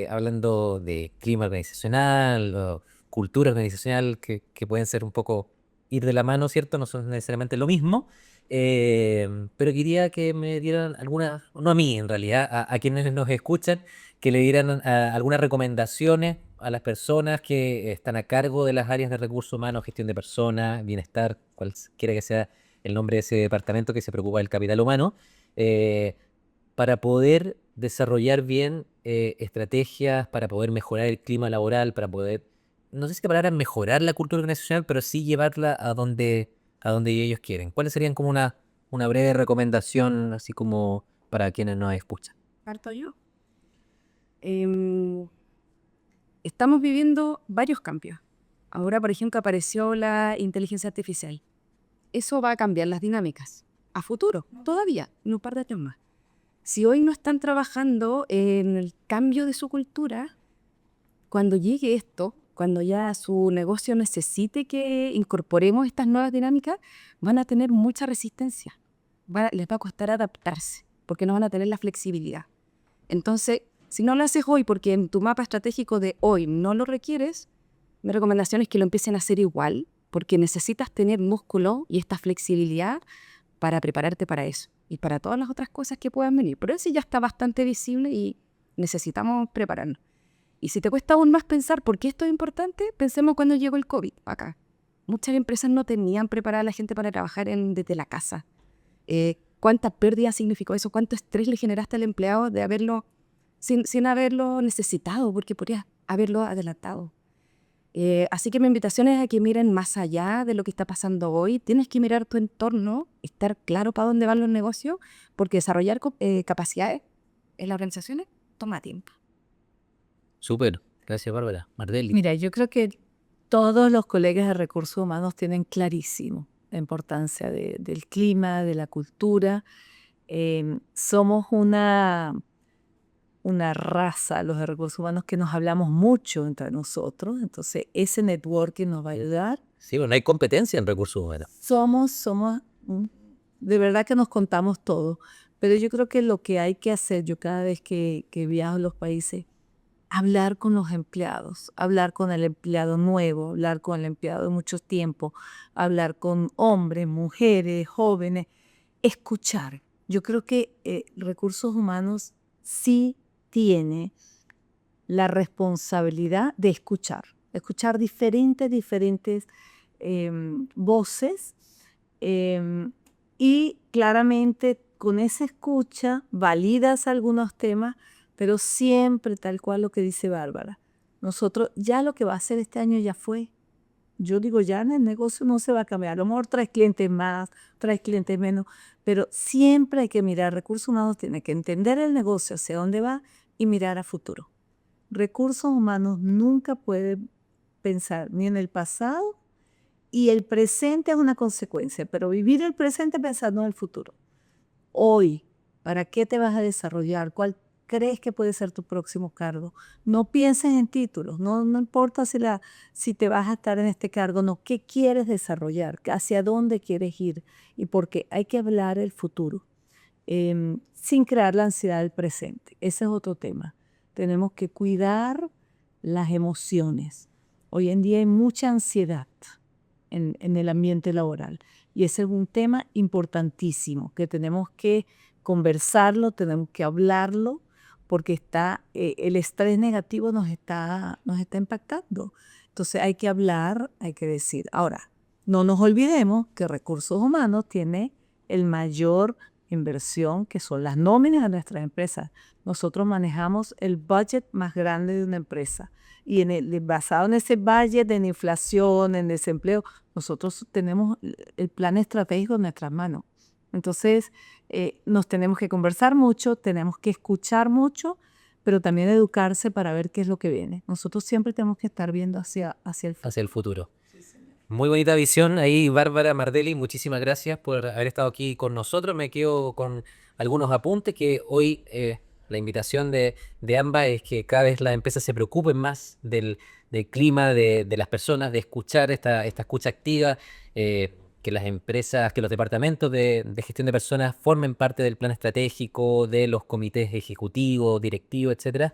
hablando de clima organizacional, o cultura organizacional, que pueden ser un poco ir de la mano, ¿cierto? No son necesariamente lo mismo. Pero quería que me dieran algunas, no a mí en realidad, a quienes nos escuchan, que le dieran algunas recomendaciones a las personas que están a cargo de las áreas de recursos humanos, gestión de personas, bienestar, cualquiera que sea el nombre de ese departamento que se preocupa del capital humano, eh, para poder desarrollar bien estrategias, para poder mejorar el clima laboral, para poder, no sé si la palabra es mejorar la cultura organizacional, pero sí llevarla a donde ellos quieren. ¿Cuáles serían como una breve recomendación, así como para quienes nos escuchan? Parto yo. Estamos viviendo varios cambios. Ahora, por ejemplo, apareció la inteligencia artificial. Eso va a cambiar las dinámicas. A futuro, todavía, en un par de años más. Si hoy no están trabajando en el cambio de su cultura, cuando llegue esto, cuando ya su negocio necesite que incorporemos estas nuevas dinámicas, van a tener mucha resistencia. Les va a costar adaptarse, porque no van a tener la flexibilidad. Entonces, si no lo haces hoy porque en tu mapa estratégico de hoy no lo requieres, mi recomendación es que lo empiecen a hacer igual, porque necesitas tener músculo y esta flexibilidad para prepararte para eso y para todas las otras cosas que puedan venir. Pero eso ya está bastante visible y necesitamos prepararnos. Y si te cuesta aún más pensar por qué esto es importante, pensemos cuando llegó el COVID acá. Muchas empresas no tenían preparada a la gente para trabajar desde la casa. ¿Cuánta pérdida significó eso? ¿Cuánto estrés le generaste al empleado de haberlo, sin haberlo necesitado? Porque podrías haberlo adelantado. Así que mi invitación es a que miren más allá de lo que está pasando hoy. Tienes que mirar tu entorno, estar claro para dónde van los negocios, porque desarrollar capacidades en las organizaciones toma tiempo. Súper, gracias Bárbara. Mardelli. Mira, yo creo que todos los colegas de recursos humanos tienen clarísimo la importancia del clima, de la cultura. Somos una raza, los de recursos humanos, que nos hablamos mucho entre nosotros. Entonces, ese networking nos va a ayudar. Sí, bueno, hay competencia en recursos humanos. De verdad que nos contamos todo. Pero yo creo que lo que hay que hacer, yo cada vez que viajo a los países, hablar con los empleados, hablar con el empleado nuevo, hablar con el empleado de mucho tiempo, hablar con hombres, mujeres, jóvenes, escuchar. Yo creo que recursos humanos sí tiene la responsabilidad de escuchar diferentes voces, y claramente con esa escucha validas algunos temas, pero siempre tal cual lo que dice Bárbara. Nosotros ya lo que va a hacer este año ya fue. Yo digo, ya en el negocio no se va a cambiar. A lo mejor traes clientes más, traes clientes menos, pero siempre hay que mirar. Recursos humanos tiene que entender el negocio, hacia dónde va, y mirar a futuro. Recursos humanos nunca puede pensar ni en el pasado Y el presente es una consecuencia, pero vivir el presente pensando en el futuro. Hoy, ¿para qué te vas a desarrollar? ¿Cuál crees que puede ser tu próximo cargo? No pienses en títulos, no importa si te vas a estar en este cargo, no, ¿qué quieres desarrollar? ¿Hacia dónde quieres ir? Y porque hay que hablar el futuro, sin crear la ansiedad del presente. Ese es otro tema. Tenemos que cuidar las emociones. Hoy en día hay mucha ansiedad en el ambiente laboral. Y ese es un tema importantísimo que tenemos que conversarlo, tenemos que hablarlo, porque el estrés negativo nos está impactando. Entonces hay que hablar, hay que decir. Ahora, no nos olvidemos que Recursos Humanos tiene el mayor inversión, que son las nóminas de nuestras empresas. Nosotros manejamos el budget más grande de una empresa. Y basado en ese budget, en inflación, en desempleo, nosotros tenemos el plan estratégico en nuestras manos. Entonces, nos tenemos que conversar mucho, tenemos que escuchar mucho, pero también educarse para ver qué es lo que viene. Nosotros siempre tenemos que estar viendo hacia el futuro. Hacia el futuro. Muy bonita visión ahí, Bárbara Mardelli. Muchísimas gracias por haber estado aquí con nosotros. Me quedo con algunos apuntes que hoy la invitación de ambas es que cada vez las empresas se preocupen más del clima de las personas, de escuchar esta escucha activa, que las empresas, que los departamentos de gestión de personas formen parte del plan estratégico, de los comités ejecutivos, directivos, etcétera.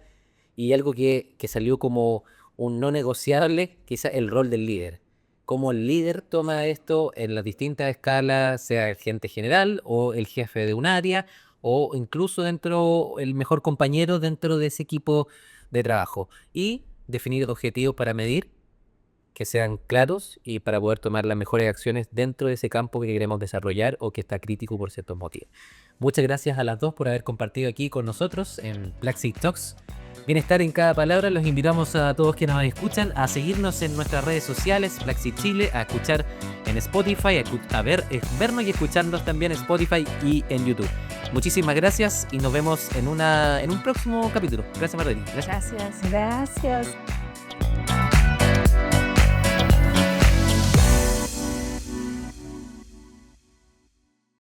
Y algo que salió como un no negociable, quizá el rol del líder. Cómo el líder toma esto en las distintas escalas, sea el gerente general o el jefe de un área, o incluso el mejor compañero dentro de ese equipo de trabajo. Y definir objetivos para medir, que sean claros y para poder tomar las mejores acciones dentro de ese campo que queremos desarrollar o que está crítico por ciertos motivos. Muchas gracias a las dos por haber compartido aquí con nosotros en Plaxi Talks. Bienestar en cada palabra. Los invitamos a todos quienes nos escuchan a seguirnos en nuestras redes sociales, Plaxi Chile, a escuchar en Spotify, a vernos y escucharnos también en Spotify y en YouTube. Muchísimas gracias y nos vemos en un próximo capítulo. Gracias, Marlene. Gracias. Gracias.